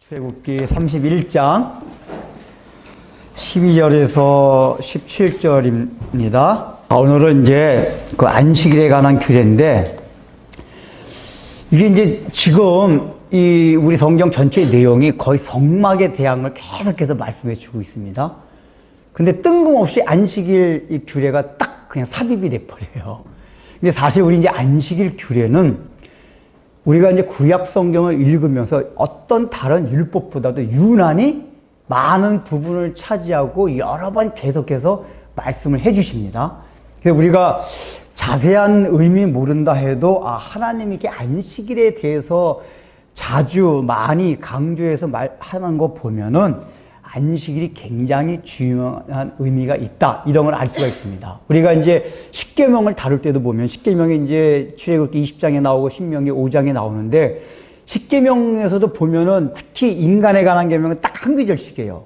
출애굽기 31장 12절에서 17절입니다. 오늘은 이제 그 안식일에 관한 규례인데, 이게 이제 지금 이 우리 성경 전체의 내용이 거의 성막의 대항을 계속해서 말씀해 주고 있습니다. 근데 뜬금없이 안식일 이 규례가 딱 그냥 삽입이 돼버려요. 근데 사실 우리 이제 안식일 규례는 우리가 이제 구약 성경을 읽으면서 어떤 다른 율법보다도 유난히 많은 부분을 차지하고 여러 번 계속해서 말씀을 해 주십니다. 그래서 우리가 자세한 의미 모른다 해도 하나님이 이렇게 안식일에 대해서 자주 많이 강조해서 말하는 거 보면은 안식일이 굉장히 중요한 의미가 있다, 이런 걸 알 수가 있습니다. 우리가 이제 십계명을 다룰 때도 보면 십계명이 이제 출애굽기 20장에 나오고 신명기 5장에 나오는데, 십계명에서도 보면은 특히 인간에 관한 계명은 딱 한 구절씩이에요.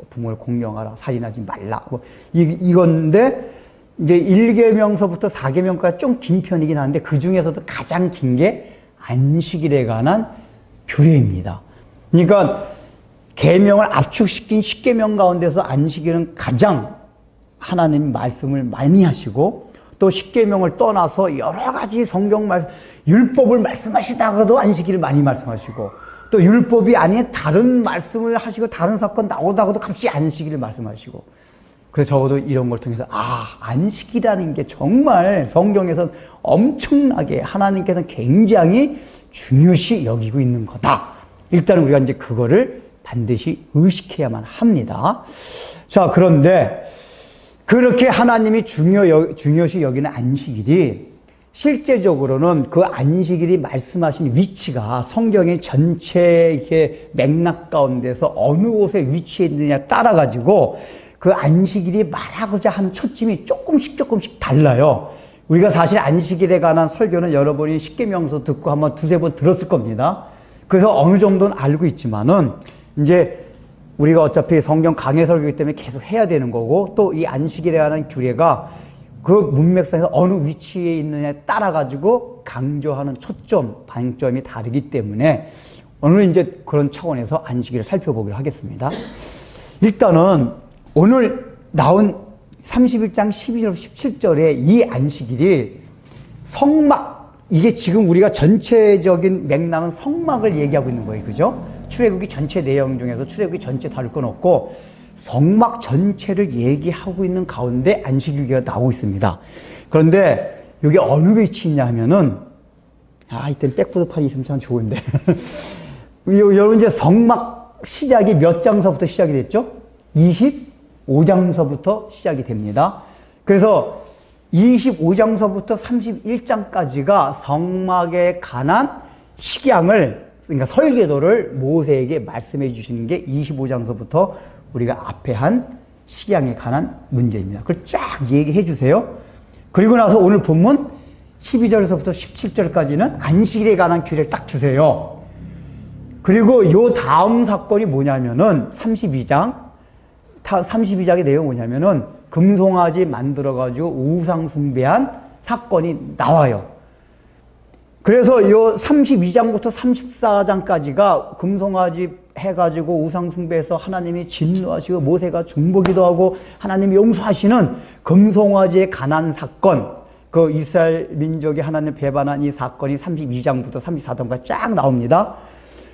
부모를 공경하라, 살인하지 말라, 이건데 이제 1계명서부터 4계명까지 좀 긴 편이긴 한데 그 중에서도 가장 긴 게 안식일에 관한 규례입니다. 그러니까 계명을 압축시킨 십계명 가운데서 안식일은 가장 하나님 말씀을 많이 하시고, 또 십계명을 떠나서 여러 가지 성경 말씀, 율법을 말씀하시다가도 안식일을 많이 말씀하시고, 또 율법이 아닌 다른 말씀을 하시고 다른 사건 나오다가도 갑자기 안식일을 말씀하시고, 그래서 적어도 이런 걸 통해서 안식이라는 게 정말 성경에서는 엄청나게 하나님께서는 굉장히 중요시 여기고 있는 거다. 일단 우리가 이제 그거를 반드시 의식해야만 합니다. 자, 그런데 그렇게 하나님이 중요시 여기는 안식일이 실제적으로는 그 안식일이 말씀하신 위치가 성경의 전체의 맥락 가운데서 어느 곳에 위치해 있느냐에 따라 가지고 그 안식일이 말하고자 하는 초점이 조금씩 달라요. 우리가 사실 안식일에 관한 설교는 여러분이 십계명서 듣고 한번 두세 번 들었을 겁니다. 그래서 어느 정도는 알고 있지만은 이제 우리가 어차피 성경 강해 설교이기 때문에 계속 해야 되는 거고, 또 이 안식일에 관한 규례가 그 문맥상에서 어느 위치에 있느냐에 따라 가지고 강조하는 초점, 방점이 다르기 때문에 오늘은 이제 그런 차원에서 안식일을 살펴보기로 하겠습니다. 일단은 오늘 나온 31장 12절 17절에 이 안식일이 성막, 이게 지금 우리가 전체적인 맥락은 성막을 얘기하고 있는 거예요. 그죠? 출애굽기 전체 내용 중에서 출애굽기 전체 다룰 건 없고 성막 전체를 얘기하고 있는 가운데 안식일이 나오고 있습니다. 그런데 여기 어느 위치에 있냐 하면은, 이땐 백보드판이 있으면 참 좋은데. 여러분 이제 성막 시작이 몇 장서부터 시작이 됐죠? 25장서부터 시작이 됩니다. 그래서 25장서부터 31장까지가 성막에 관한 식양을, 그러니까 설계도를 모세에게 말씀해 주시는 게 25장서부터 우리가 앞에 한 식양에 관한 문제입니다. 그걸 쫙 얘기해 주세요. 그리고 나서 오늘 본문 12절에서부터 17절까지는 안식일에 관한 규례를 딱 주세요. 그리고 요 다음 사건이 뭐냐면은 32장의 내용이 뭐냐면은 금송아지 만들어가지고 우상 숭배한 사건이 나와요. 그래서 요 32장부터 34장까지가 금송아지 해가지고 우상 숭배해서 하나님이 진노하시고 모세가 중보기도 하고 하나님이 용서하시는 금송아지에 관한 사건, 그 이스라엘 민족이 하나님을 배반한 이 사건이 32장부터 34장까지 쫙 나옵니다.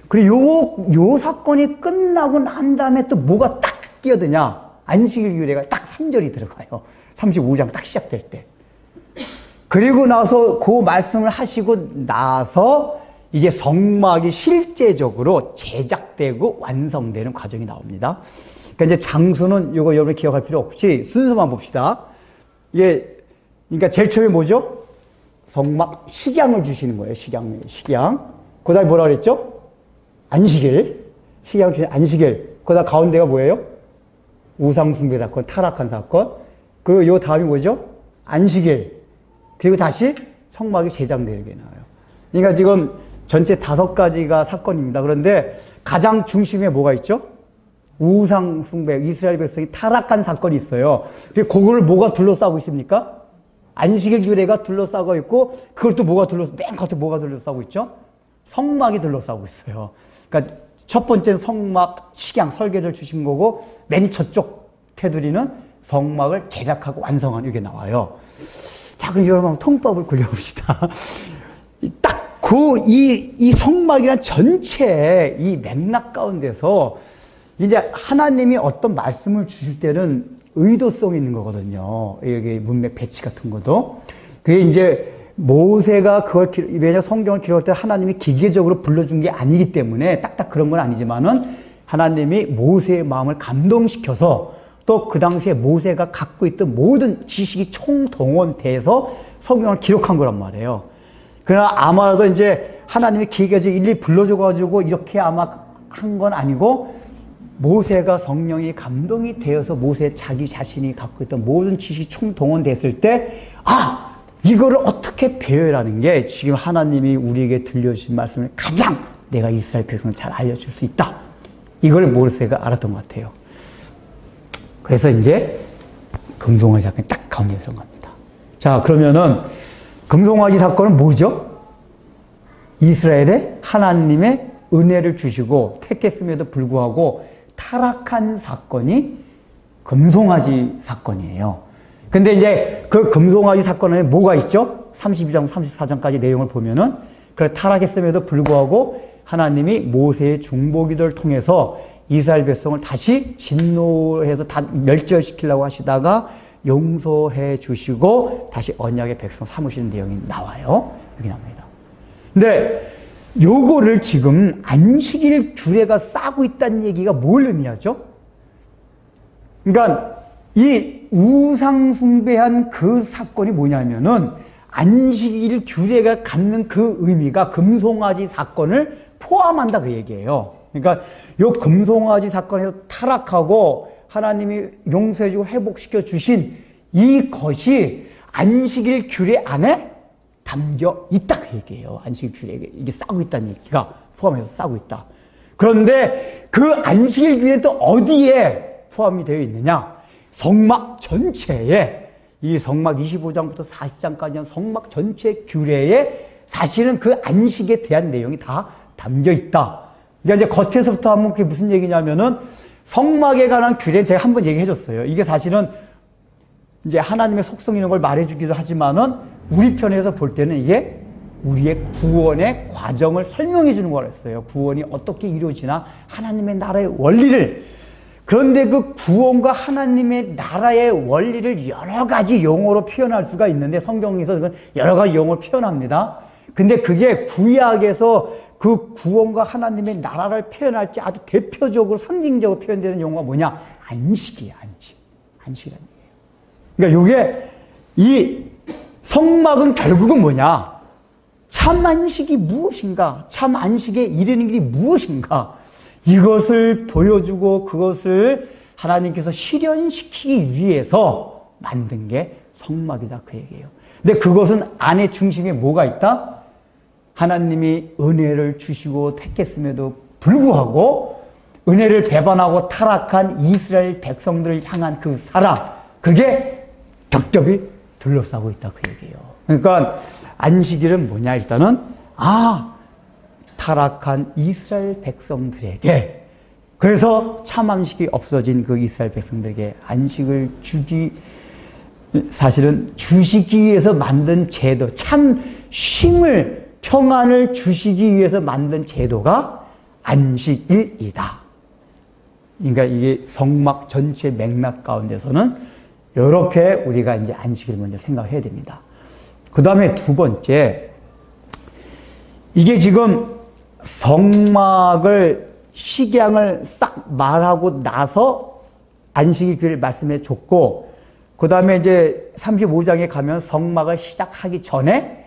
그리고 요 사건이 끝나고 난 다음에 또 뭐가 딱 끼어드냐? 안식일 규례가 딱 3절이 들어가요. 35장 딱 시작될 때. 그리고 나서 그 말씀을 하시고 나서 이제 성막이 실제적으로 제작되고 완성되는 과정이 나옵니다. 그러니까 이제 장수는 요거 여러분이 기억할 필요 없이 순서만 봅시다. 이게, 그러니까 제일 처음에 뭐죠? 성막 식양을 주시는 거예요. 식양. 그 다음에 뭐라 그랬죠? 안식일. 식양 주시는 안식일. 그 다음 가운데가 뭐예요? 우상숭배 사건, 타락한 사건. 그리고 요 다음이 뭐죠? 안식일. 그리고 다시 성막이 제작되게 나와요. 그러니까 지금 전체 5가지가 사건입니다. 그런데 가장 중심에 뭐가 있죠? 우상숭배, 이스라엘 백성이 타락한 사건이 있어요. 그걸 뭐가 둘러싸고 있습니까? 안식일 규례가 둘러싸고 있고, 그걸 또 맨 겉에 뭐가 둘러싸고 있죠? 성막이 둘러싸고 있어요. 그러니까 첫 번째는 성막 식양 설계를 주신 거고 맨 저쪽 테두리는 성막을 제작하고 완성한 이게 나와요. 자, 그럼 여러분 한번 통법을 굴려봅시다. 딱 이 성막이란 전체의 이 맥락 가운데서 이제 하나님이 어떤 말씀을 주실 때는 의도성이 있는 거거든요. 여기 문맥 배치 같은 것도. 그게 이제 모세가 그걸, 왜냐 성경을 기록할 때 하나님이 기계적으로 불러준 게 아니기 때문에 딱딱 그런 건 아니지만은 하나님이 모세의 마음을 감동시켜서 또 그 당시에 모세가 갖고 있던 모든 지식이 총동원돼서 성경을 기록한 거란 말이에요. 그러나 아마도 이제 하나님이 기계적으로 일일이 불러줘가지고 이렇게 아마 한 건 아니고 모세가 성령이 감동이 되어서 모세 자기 자신이 갖고 있던 모든 지식이 총동원됐을 때, 아! 이거를 어떻게 배워라는 게 지금 하나님이 우리에게 들려주신 말씀을 가장 내가 이스라엘 백성을 잘 알려줄 수 있다. 이걸 모세가 알았던 것 같아요. 그래서 이제 금송아지 사건이 딱 가운데 들어갑니다. 자, 그러면은 금송아지 사건은 뭐죠? 이스라엘에 하나님의 은혜를 주시고 택했음에도 불구하고 타락한 사건이 금송아지 사건이에요. 근데 이제 그 금송아지 사건에 뭐가 있죠? 32장, 34장까지 내용을 보면은 그래 타락했음에도 불구하고 하나님이 모세의 중보기도를 통해서 이스라엘 백성을 다시 진노해서 다 멸절시키려고 하시다가 용서해 주시고 다시 언약의 백성 삼으시는 내용이 나와요. 여기 나옵니다. 근데 요거를 지금 안식일 규례가 싸고 있다는 얘기가 뭘 의미하죠? 그러니까 이 우상숭배한 그 사건이 뭐냐면은 안식일 규례가 갖는 그 의미가 금송아지 사건을 포함한다 그 얘기예요. 그러니까 요 금송아지 사건에서 타락하고 하나님이 용서해주고 회복시켜 주신 이것이 안식일 규례 안에 담겨 있다 그 얘기예요. 안식일 규례에 이게 싸고 있다는 얘기가 포함해서 싸고 있다. 그런데 그 안식일 규례는 또 어디에 포함이 되어 있느냐? 성막 전체에, 이 성막 25장부터 40장까지는 성막 전체 규례에 사실은 그 안식에 대한 내용이 다 담겨 있다. 그러니까 이제 겉에서부터 하면 그게 무슨 얘기냐면은 성막에 관한 규례 제가 한번 얘기해 줬어요. 이게 사실은 이제 하나님의 속성 이런 걸 말해주기도 하지만은 우리 편에서 볼 때는 이게 우리의 구원의 과정을 설명해 주는 거였어요. 구원이 어떻게 이루어지나 하나님의 나라의 원리를. 그런데 그 구원과 하나님의 나라의 원리를 여러 가지 용어로 표현할 수가 있는데 성경에서 여러 가지 용어를 표현합니다. 근데 그게 구약에서 그 구원과 하나님의 나라를 표현할 때 아주 대표적으로 상징적으로 표현되는 용어가 뭐냐? 안식이에요, 안식. 안식이라는 얘기예요. 그러니까 요게 이 성막은 결국은 뭐냐? 참 안식이 무엇인가? 참 안식에 이르는 길이 무엇인가? 이것을 보여주고 그것을 하나님께서 실현시키기 위해서 만든 게 성막이다 그 얘기예요. 근데 그것은 안에 중심에 뭐가 있다? 하나님이 은혜를 주시고 택했음에도 불구하고 은혜를 배반하고 타락한 이스라엘 백성들을 향한 그 사랑, 그게 겹겹이 둘러싸고 있다 그 얘기예요. 그러니까 안식일은 뭐냐? 일단은 타락한 이스라엘 백성들에게, 그래서 참 안식이 없어진 그 이스라엘 백성들에게 안식을 사실은 주시기 위해서 만든 제도, 참 쉼을, 평안을 주시기 위해서 만든 제도가 안식일이다. 그러니까 이게 성막 전체 맥락 가운데서는 이렇게 우리가 이제 안식일 먼저 생각해야 됩니다. 그 다음에 두 번째, 이게 지금 성막을 식양을 싹 말하고 나서 안식일 규례를 말씀해 줬고, 그 다음에 이제 35장에 가면 성막을 시작하기 전에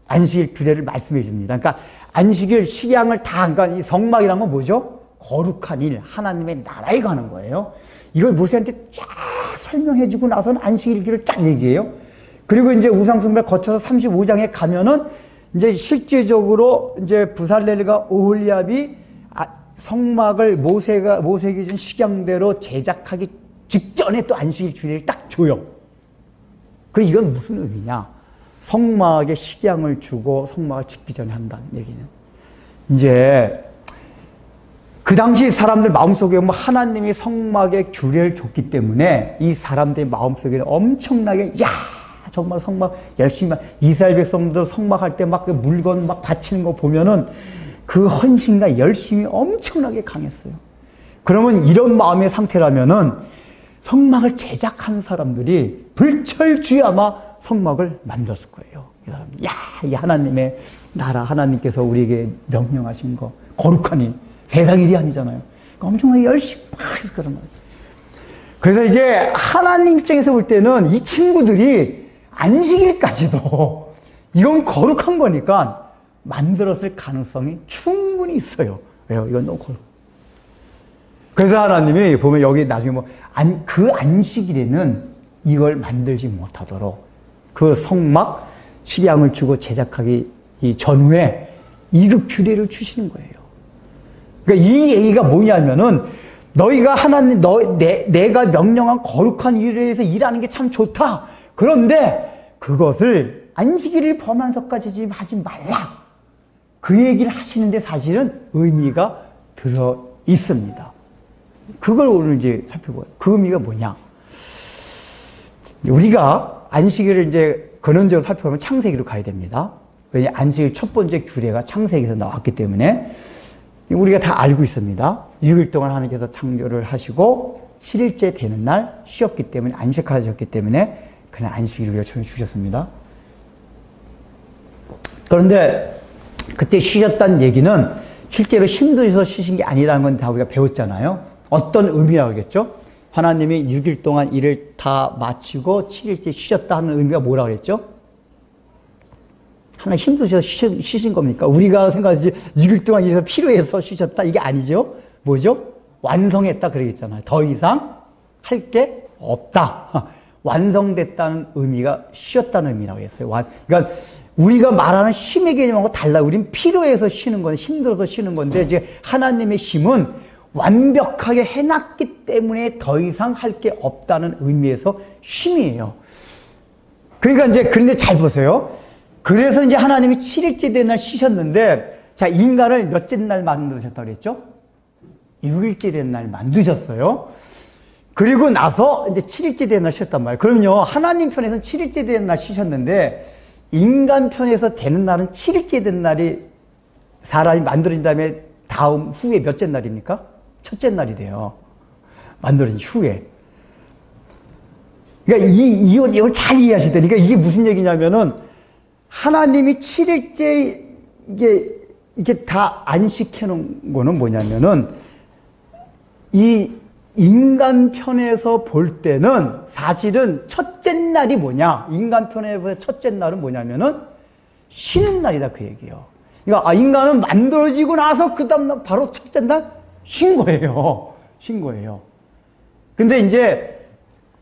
안식일 규례를 말씀해 줍니다. 그러니까 안식일 식양을 다, 그러니까 이 성막이란 건 뭐죠? 거룩한 일, 하나님의 나라에 관한 거예요. 이걸 모세한테 쫙 설명해 주고 나서는 안식일 규례를 쫙 얘기해요. 그리고 이제 우상숭배를 거쳐서 35장에 가면은 이제 실제적으로 이제 부살렐과 오홀리압이 성막을 모세에게 준 식양대로 제작하기 직전에 또 안식일 규례를 딱 줘요. 그럼 이건 무슨 의미냐? 성막에 식양을 주고 성막을 짓기 전에 한다는 얘기는. 이제 그 당시 사람들 마음속에 뭐 하나님이 성막의 규례를 줬기 때문에 이 사람들의 마음속에는 엄청나게 정말 성막 열심히 이스라엘 백성들 성막할 때 막 그 물건 막 바치는 거 보면은 그 헌신과 열심이 엄청나게 강했어요. 그러면 이런 마음의 상태라면은 성막을 제작하는 사람들이 불철주야 아마 성막을 만들었을 거예요. 이 사람, 이 하나님의 나라, 하나님께서 우리에게 명령하신 거 거룩한 일, 세상 일이 아니잖아요. 그러니까 엄청나게 열심히 막 했을 거란 말이에요. 그래서 이게 하나님 입장에서 볼 때는 이 친구들이 안식일까지도 이건 거룩한 거니까 만들었을 가능성이 충분히 있어요. 왜요? 이건 너무 거룩. 그래서 하나님이 보면 여기 나중에 그 안식일에는 이걸 만들지 못하도록 그 성막 식량을 주고 제작하기 전후에 이급 규례를 주시는 거예요. 그러니까 이 얘기가 뭐냐면은 너희가 하나님, 내가 명령한 거룩한 일에 대해서 일하는 게 참 좋다. 그런데 그것을 안식일을 범하면서까지 지금 하지 말라. 그 얘기를 하시는데 사실은 의미가 들어 있습니다. 그걸 오늘 이제 살펴봐요. 그 의미가 뭐냐? 우리가 안식일을 이제 근원적으로 살펴보면 창세기로 가야 됩니다. 왜냐 안식일 첫 번째 규례가 창세기에서 나왔기 때문에 우리가 다 알고 있습니다. 6일 동안 하나님께서 창조를 하시고 7일째 되는 날 쉬었기 때문에 안식하셨기 때문에 그날 안식일을 우리가 처음에 주셨습니다. 그런데 그때 쉬셨다는 얘기는 실제로 힘드셔서 쉬신 게 아니라는 건 다 우리가 배웠잖아요. 어떤 의미라고 그랬죠? 하나님이 6일 동안 일을 다 마치고 7일째 쉬셨다 하는 의미가 뭐라고 그랬죠? 하나님 힘드셔서 쉬신 겁니까? 우리가 생각하지 6일 동안 일해서 필요해서 쉬셨다 이게 아니죠? 뭐죠? 완성했다 그러겠잖아요. 더 이상 할 게 없다. 완성됐다는 의미가 쉬었다는 의미라고 했어요. 그러니까 우리가 말하는 쉼의 개념하고 달라. 우린 필요해서 쉬는 건데, 힘들어서 쉬는 건데, 이제 하나님의 쉼은 완벽하게 해놨기 때문에 더 이상 할 게 없다는 의미에서 쉼이에요. 그러니까 이제, 그런데 잘 보세요. 그래서 이제 하나님이 7일째 된 날 쉬셨는데, 자, 인간을 몇째 날 만드셨다고 그랬죠? 6일째 된 날 만드셨어요. 그리고 나서 이제 7일째 된 날 쉬었단 말이에요. 그럼요, 하나님 편에서는 7일째 된 날 쉬셨는데, 인간 편에서 되는 날은 7일째 된 날이 사람이 만들어진 다음에 다음 후에 몇째 날입니까? 첫째 날이 돼요. 만들어진 후에. 그러니까 이걸 잘 이해하셔야 돼요. 그러니까 이게 무슨 얘기냐면은 하나님이 7일째 이게 다 안식해 놓은 거는 뭐냐면은 이 인간 편에서 볼 때는 사실은 첫째 날이 뭐냐? 인간 편에서 첫째 날은 뭐냐면은 쉬는 날이다 그 얘기예요. 그러니까 인간은 만들어지고 나서 그 다음 날 바로 첫째 날 쉰 거예요. 쉰 거예요. 근데 이제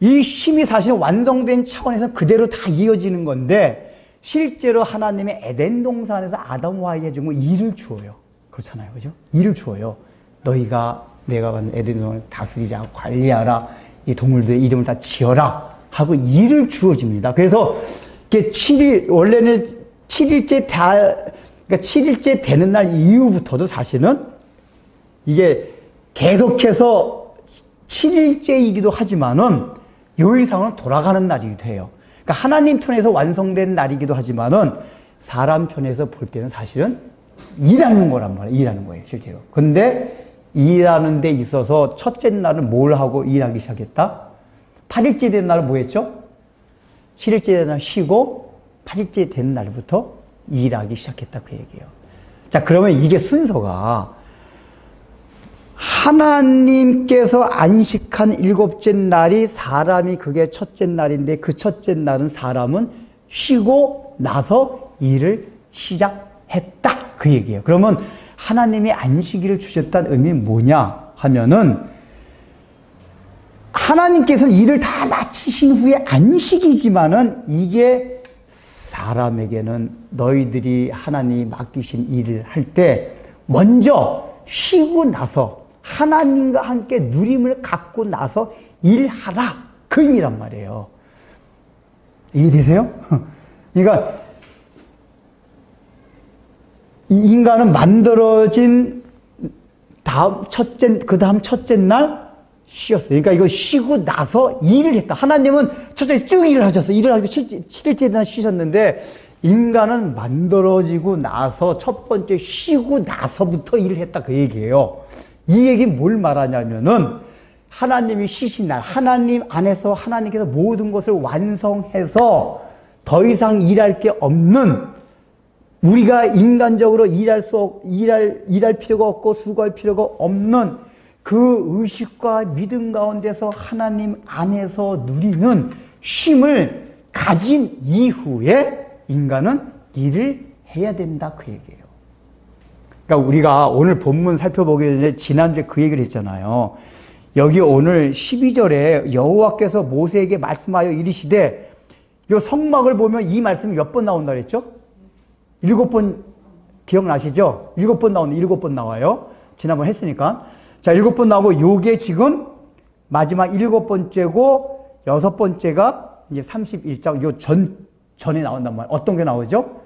이 쉼이 사실은 완성된 차원에서 그대로 다 이어지는 건데 실제로 하나님의 에덴 동산에서 아담과 하와에게 주면 일을 주어요. 그렇잖아요. 그죠? 일을 주어요. 너희가 내가 받는 에덴 동산을 다스리라, 관리하라, 이 동물들의 이름을 다 지어라 하고 일을 주어집니다. 그래서 이게 7일, 원래는 7일째 그러니까 7일째 되는 날 이후부터도 사실은 이게 계속해서 7일째이기도 하지만은 요일상으로 돌아가는 날이기도 해요. 그러니까 하나님 편에서 완성된 날이기도 하지만은 사람 편에서 볼 때는 사실은 일하는 거란 말이에요. 일하는 거예요, 실제로. 근데 일하는 데 있어서 첫째 날은 뭘 하고 일하기 시작했다? 8일째 된 날은 뭐 했죠? 7일째 된 날 쉬고 8일째 된 날부터 일하기 시작했다 그 얘기예요. 자, 그러면 이게 순서가 하나님께서 안식한 7째 날이 사람이 그게 첫째 날인데 그 첫째 날은 사람은 쉬고 나서 일을 시작했다 그 얘기예요. 그러면 하나님이 안식일을 주셨다는 의미는 뭐냐 하면은 하나님께서는 일을 다 마치신 후에 안식이지만은 이게 사람에게는 너희들이 하나님이 맡기신 일을 할 때 먼저 쉬고 나서 하나님과 함께 누림을 갖고 나서 일하라 그 의미란 말이에요. 이해되세요? 그러니까 이 인간은 만들어진 그 다음 첫째 날 쉬었어요. 그러니까 이거 쉬고 나서 일을 했다. 하나님은 첫째 쭉 일을 하셨어요. 일을 하고 7일째 날 쉬셨는데, 인간은 만들어지고 나서 첫 번째 쉬고 나서부터 일을 했다. 그 얘기예요. 이 얘기 뭘 말하냐면은, 하나님이 쉬신 날, 하나님 안에서 하나님께서 모든 것을 완성해서 더 이상 일할 게 없는, 우리가 인간적으로 일할 필요가 없고 수고할 필요가 없는 그 의식과 믿음 가운데서 하나님 안에서 누리는 쉼을 가진 이후에 인간은 일을 해야 된다. 그 얘기예요. 그러니까 우리가 오늘 본문 살펴보기 전에 지난주에 그 얘기를 했잖아요. 여기 오늘 12절에 여호와께서 모세에게 말씀하여 이르시되, 이 성막을 보면 이 말씀이 몇 번 나온다 그랬죠? 7번 기억나시죠? 7번 나오는데 7번 나와요. 지난번 했으니까. 자, 7번 나오고 요게 지금 마지막 7번째고 6번째가 이제 31장 요 전에 나온단 말이에요. 어떤 게 나오죠?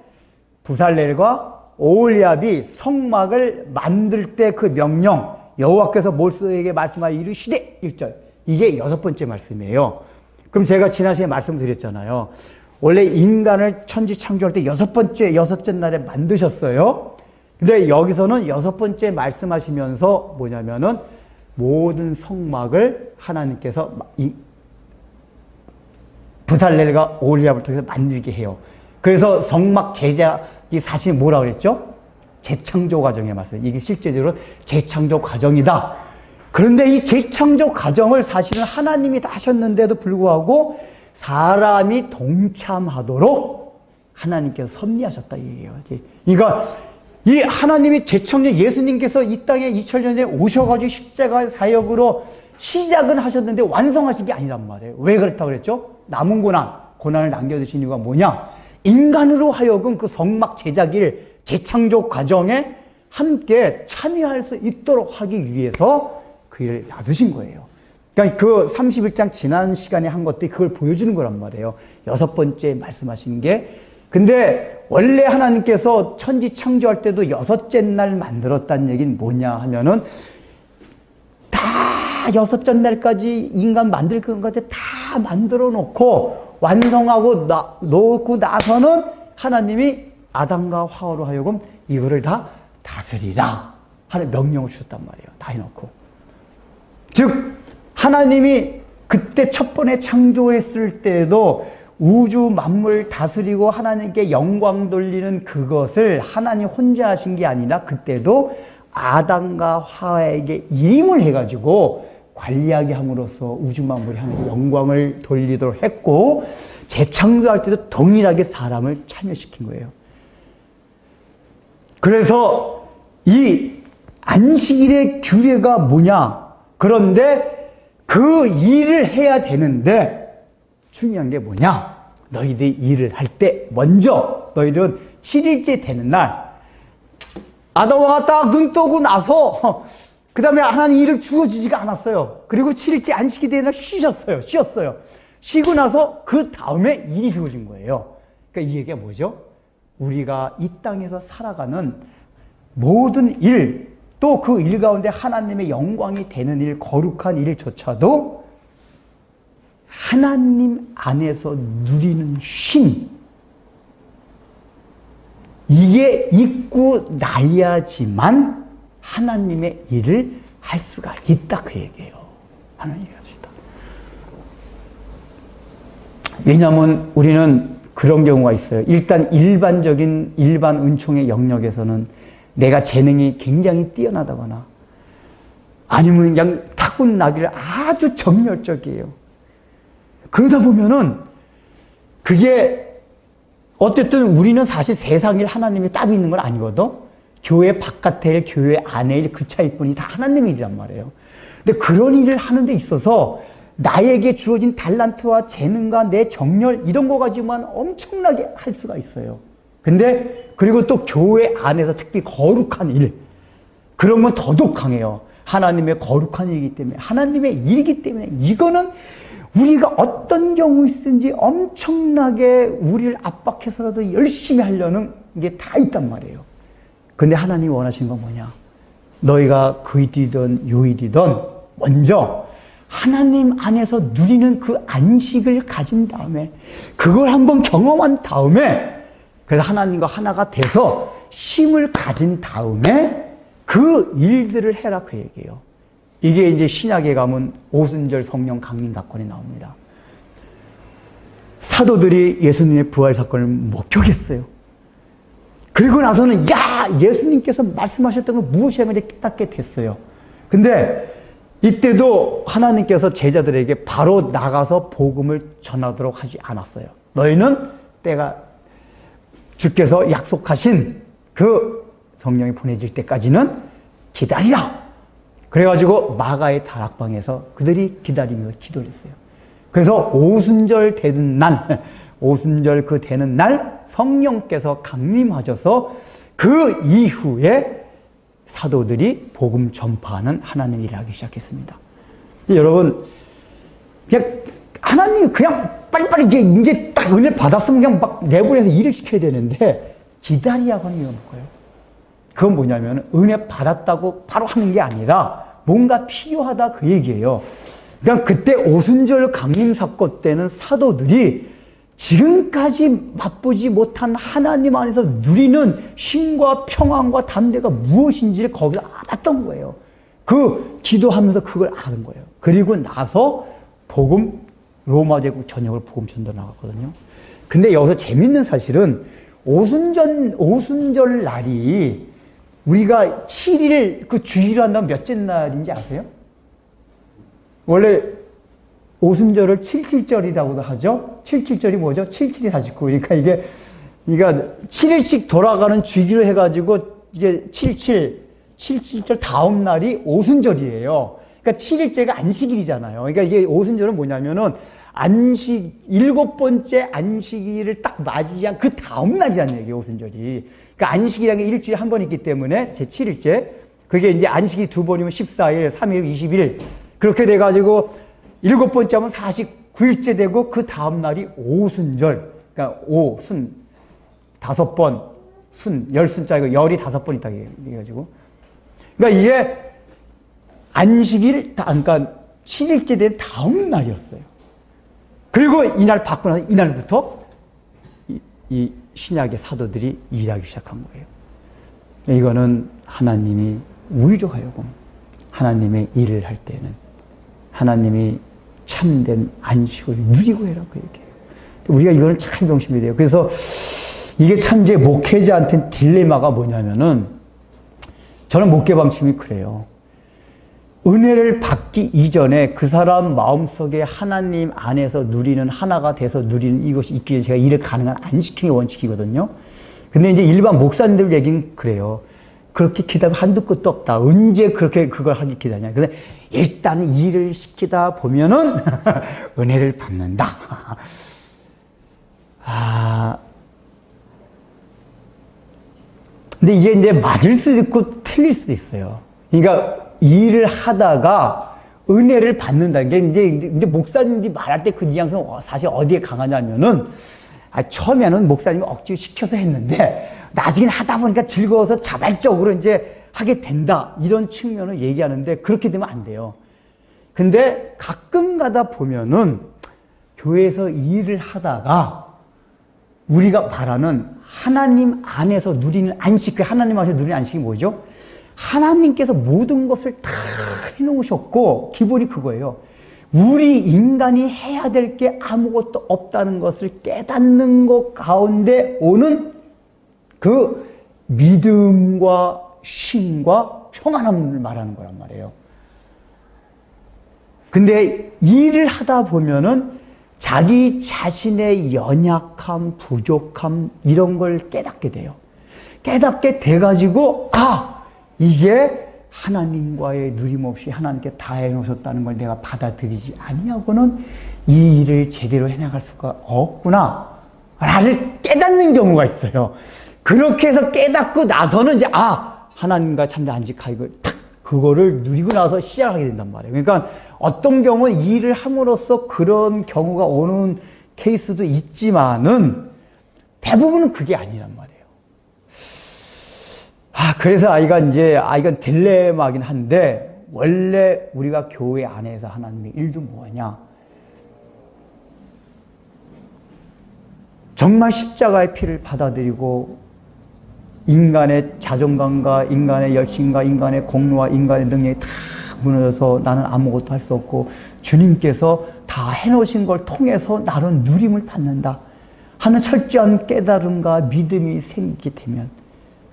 부살렐과 오홀리압이 성막을 만들 때 그 명령, 여호와께서 모세에게 말씀하여 이르시되 1절. 이게 6번째 말씀이에요. 그럼 제가 지난 시간에 말씀드렸잖아요. 원래 인간을 천지 창조할 때 여섯째 날에 만드셨어요. 근데 여기서는 6번째 말씀하시면서 뭐냐면은 모든 성막을 하나님께서 부살렐과 오홀리압을 통해서 만들게 해요. 그래서 성막 제작이 사실 뭐라고 그랬죠? 재창조 과정에 맞서요. 이게 실제적으로 재창조 과정이다. 그런데 이 재창조 과정을 사실은 하나님이 다 하셨는데도 불구하고 사람이 동참하도록 하나님께서 섭리하셨다 이 얘기예요. 그러니까 이 하나님이 재창조, 예수님께서 이 땅에 2000년 전에 오셔가지고 십자가 사역으로 시작은 하셨는데 완성하신 게 아니란 말이에요. 왜 그렇다고 그랬죠? 남은 고난을 남겨두신 이유가 뭐냐? 인간으로 하여금 그 성막 제작일 재창조 과정에 함께 참여할 수 있도록 하기 위해서 그 일을 놔두신 거예요. 그러니까 그 31장 지난 시간에 한 것들이 그걸 보여주는 거란 말이에요. 6번째 말씀하신 게. 근데 원래 하나님께서 천지 창조할 때도 6째 날 만들었다는 얘기는 뭐냐 하면은 다 6째 날까지 인간 만들 것까지 다 만들어 놓고 완성하고 놓고 나서는 하나님이 아담과 하와로 하여금 이거를 다 다스리라 하는 명령을 주셨단 말이에요. 다 해놓고. 즉 하나님이 그때 첫 번에 창조했을 때도 우주 만물 다스리고 하나님께 영광 돌리는 그것을 하나님 혼자 하신 게 아니라 그때도 아담과 하와에게 임을 해가지고 관리하게 함으로써 우주 만물이 하나님께 영광을 돌리도록 했고, 재창조할 때도 동일하게 사람을 참여시킨 거예요. 그래서 이 안식일의 규례가 뭐냐? 그런데 그 일을 해야 되는데 중요한 게 뭐냐? 너희들이 일을 할 때 먼저 너희들은 7일째 되는 날 아담과 딱 눈 뜨고 나서 그 다음에 하나님 일을 주어주지가 않았어요. 그리고 7일째 안식이 되는 날 쉬었어요. 쉬고 나서 그 다음에 일이 주어진 거예요. 그러니까 이 얘기가 뭐죠? 우리가 이 땅에서 살아가는 모든 일, 또 그 일 가운데 하나님의 영광이 되는 일, 거룩한 일조차도 하나님 안에서 누리는 쉼, 이게 있고 나야지만 하나님의 일을 할 수가 있다 그 얘기예요. 하나님이 할 수 있다. 왜냐하면 우리는 그런 경우가 있어요. 일단 일반 은총의 영역에서는 내가 재능이 굉장히 뛰어나다거나 아니면 그냥 타고나기를 아주 정열적이에요. 그러다 보면은 그게 어쨌든 우리는 사실 세상 일 하나님이 따로 있는 건 아니거든. 교회 바깥의 일, 교회 안의 일, 그 차이뿐이 다 하나님의 일이란 말이에요. 근데 그런 일을 하는 데 있어서 나에게 주어진 달란트와 재능과 내 정열 이런 거 가지고만 엄청나게 할 수가 있어요. 근데 그리고 또 교회 안에서 특히 거룩한 일, 그런 건 더더욱 강해요. 하나님의 거룩한 일이기 때문에, 하나님의 일이기 때문에 이거는 우리가 어떤 경우이든지 엄청나게 우리를 압박해서라도 열심히 하려는 게 다 있단 말이에요. 근데 하나님이 원하시는 건 뭐냐? 너희가 그 일이든 요 일이든 먼저 하나님 안에서 누리는 그 안식을 가진 다음에 그걸 한번 경험한 다음에 그래서 하나님과 하나가 돼서 힘을 가진 다음에 그 일들을 해라 그 얘기예요. 이게 이제 신약에 가면 오순절 성령 강림 사건이 나옵니다. 사도들이 예수님의 부활 사건을 목격했어요. 그리고 나서는 야 예수님께서 말씀하셨던 건 무엇이냐 깨닫게 됐어요. 근데 이때도 하나님께서 제자들에게 바로 나가서 복음을 전하도록 하지 않았어요. 너희는 때가 주께서 약속하신 그 성령이 보내질 때까지는 기다리라. 그래가지고 마가의 다락방에서 그들이 기다리며 기도를 했어요. 그래서 오순절 되는 날, 오순절 그 되는 날 성령께서 강림하셔서 그 이후에 사도들이 복음 전파하는 하나님 일을 하기 시작했습니다. 여러분, 그냥 하나님이 그냥 빨리빨리 이제 딱 은혜 받았으면 그냥 막 내보내서 일을 시켜야 되는데 기다리라고 하는 이유가 뭘까요? 그건 뭐냐면 은혜 받았다고 바로 하는 게 아니라 뭔가 필요하다 그 얘기예요. 그러니까 그때 오순절 강림 사건 때는 사도들이 지금까지 맛보지 못한 하나님 안에서 누리는 쉼과 평안과 담대가 무엇인지를 거기서 알았던 거예요. 그 기도하면서 그걸 아는 거예요. 그리고 나서 복음 로마 제국 전역을 복음 전도 나갔거든요. 근데 여기서 재밌는 사실은 오순절 날이 우리가 7일 그 주일로 한다면 몇째 날인지 아세요? 원래 오순절을 77절이라고도 하죠. 77절이 뭐죠? 77이 49. 그러니까 이게 7일씩 돌아가는 주기로 해가지고 이게 77절 다음 날이 오순절이에요. 그러니까 7일째가 안식일이잖아요. 그러니까 이게 오순절은 뭐냐면은 일곱 번째 안식일을 딱 맞이한 그 다음 날이라는 얘기예요, 오순절이. 그러니까 안식이라는 게 일주일에 한 번 있기 때문에 제 7일째. 그게 이제 안식이 두 번이면 14일, 3일, 20일. 그렇게 돼가지고 일곱 번째 하면 49일째 되고 그 다음 날이 오순절. 그러니까 오순, 5번, 순, 열순자이고 열이 5번 있다. 해가지고. 그러니까 이게 안식일, 그러니까 7일째 된 다음 날이었어요. 그리고 이날 받고 나서 이날부터 이 신약의 사도들이 일하기 시작한 거예요. 이거는 하나님이 우리로 하여금 하나님의 일을 할 때는 하나님이 참된 안식을 누리고 해라 그 얘기예요. 우리가 이거는 잘 명심해야 돼요. 그래서 이게 참 이제 목회자한테는 딜레마가 뭐냐면은 저는 목회 방침이 그래요. 은혜를 받기 이전에 그 사람 마음속에 하나님 안에서 누리는 하나가 돼서 누리는 이것이 있기 전에 제가 일을 가능한 안 시키는 게 원칙이거든요. 근데 이제 일반 목사님들 얘기는 그래요. 그렇게 기다리면 한두 끝도 없다. 언제 그렇게 그걸 하기 기다리냐. 근데 일단 일을 시키다 보면은 은혜를 받는다. 근데 이게 이제 맞을 수도 있고 틀릴 수도 있어요. 그러니까 일을 하다가 은혜를 받는다는 게 이제 목사님들이 말할 때 그 뉘앙스는 사실 어디에 강하냐면은 처음에는 목사님이 억지로 시켜서 했는데 나중에 하다 보니까 즐거워서 자발적으로 이제 하게 된다. 이런 측면을 얘기하는데 그렇게 되면 안 돼요. 근데 가끔 가다 보면은 교회에서 일을 하다가 우리가 말하는 하나님 안에서 누리는 안식, 그 하나님 안에서 누리는 안식이 뭐죠? 하나님께서 모든 것을 다 해놓으셨고 기본이 그거예요. 우리 인간이 해야 될 게 아무것도 없다는 것을 깨닫는 것 가운데 오는 그 믿음과 쉼과 평안함을 말하는 거란 말이에요. 근데 일을 하다 보면은 자기 자신의 연약함, 부족함 이런 걸 깨닫게 돼요. 깨닫게 돼가지고 이게 하나님과의 누림없이 하나님께 다 해놓으셨다는 걸 내가 받아들이지 아니하고는 이 일을 제대로 해나갈 수가 없구나 라를 깨닫는 경우가 있어요. 그렇게 해서 깨닫고 나서는 이제 하나님과 참된 안식하고 그거를 누리고 나서 시작하게 된단 말이에요. 그러니까 어떤 경우는 이 일을 함으로써 그런 경우가 오는 케이스도 있지만은 대부분은 그게 아니란 말이에요. 그래서 이건 딜레마긴 한데, 원래 우리가 교회 안에서 하나님의 일도 뭐냐? 정말 십자가의 피를 받아들이고, 인간의 자존감과 인간의 열심과 인간의 공로와 인간의 능력이 다 무너져서 나는 아무것도 할 수 없고, 주님께서 다 해놓으신 걸 통해서 나는 누림을 받는다 하는 철저한 깨달음과 믿음이 생기게 되면,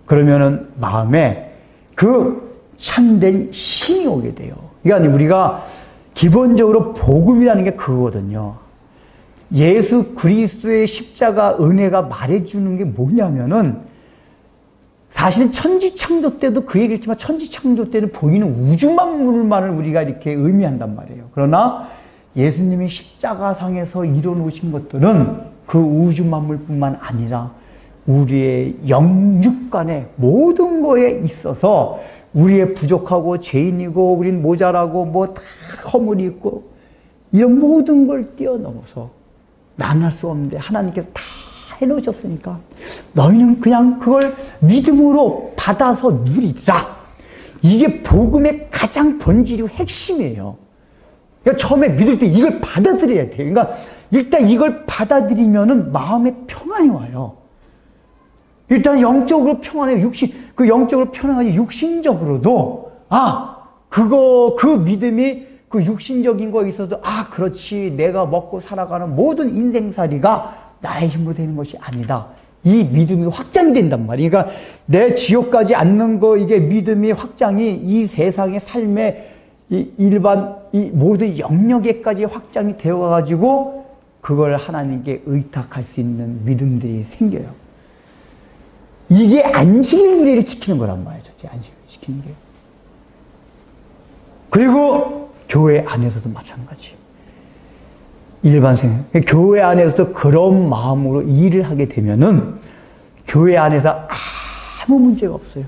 그러면은 마음에 그 참된 힘이 오게 돼요. 그러니까 우리가 기본적으로 복음이라는 게 그거거든요. 예수 그리스도의 십자가 은혜가 말해주는 게 뭐냐면은, 사실은 천지창조 때도 그 얘기를 했지만, 천지창조 때는 보이는 우주만물만을 우리가 이렇게 의미한단 말이에요. 그러나 예수님이 십자가상에서 이뤄놓으신 것들은 그 우주만물뿐만 아니라 우리의 영육간의 모든 거에 있어서 우리의 부족하고 죄인이고 우린 모자라고 뭐 다 허물이 있고 이런 모든 걸 뛰어넘어서 나는 할 수 없는데 하나님께서 다 해놓으셨으니까 너희는 그냥 그걸 믿음으로 받아서 누리라. 이게 복음의 가장 본질이고 핵심이에요. 그러니까 처음에 믿을 때 이걸 받아들여야 돼요. 그러니까 일단 이걸 받아들이면은 마음에 평안이 와요. 일단 영적으로 평안해요. 그 영적으로 평안하지 육신적으로도, 그 믿음이 그 육신적인 거에 있어도, 그렇지. 내가 먹고 살아가는 모든 인생살이가 나의 힘으로 되는 것이 아니다. 이 믿음이 확장이 된단 말이에요. 그러니까 내 지옥 가지 않는 거, 이게 믿음이 확장이 이 세상의 삶의 이 모든 영역에까지 확장이 되어가지고 그걸 하나님께 의탁할 수 있는 믿음들이 생겨요. 이게 안식일 규례를 지키는 거란 말이죠. 안식일을 지키는 게. 그리고 교회 안에서도 마찬가지. 일반 생활. 교회 안에서도 그런 마음으로 일을 하게 되면은 교회 안에서 아무 문제가 없어요.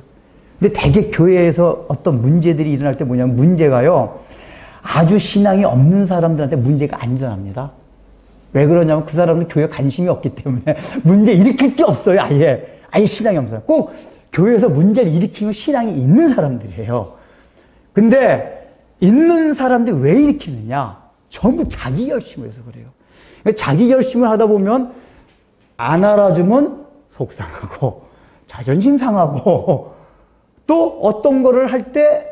근데 대개 교회에서 어떤 문제들이 일어날 때 뭐냐면, 문제가요, 아주 신앙이 없는 사람들한테 문제가 안 일어납니다. 왜 그러냐면 그 사람은 교회에 관심이 없기 때문에 문제 일으킬 게 없어요. 아예 신앙이 없어요. 꼭 교회에서 문제를 일으키는 신앙이 있는 사람들이에요. 근데 있는 사람들이 왜 일으키느냐? 전부 자기 결심을 해서 그래요. 자기 결심을 하다 보면 안 알아주면 속상하고 자존심 상하고, 또 어떤 거를 할 때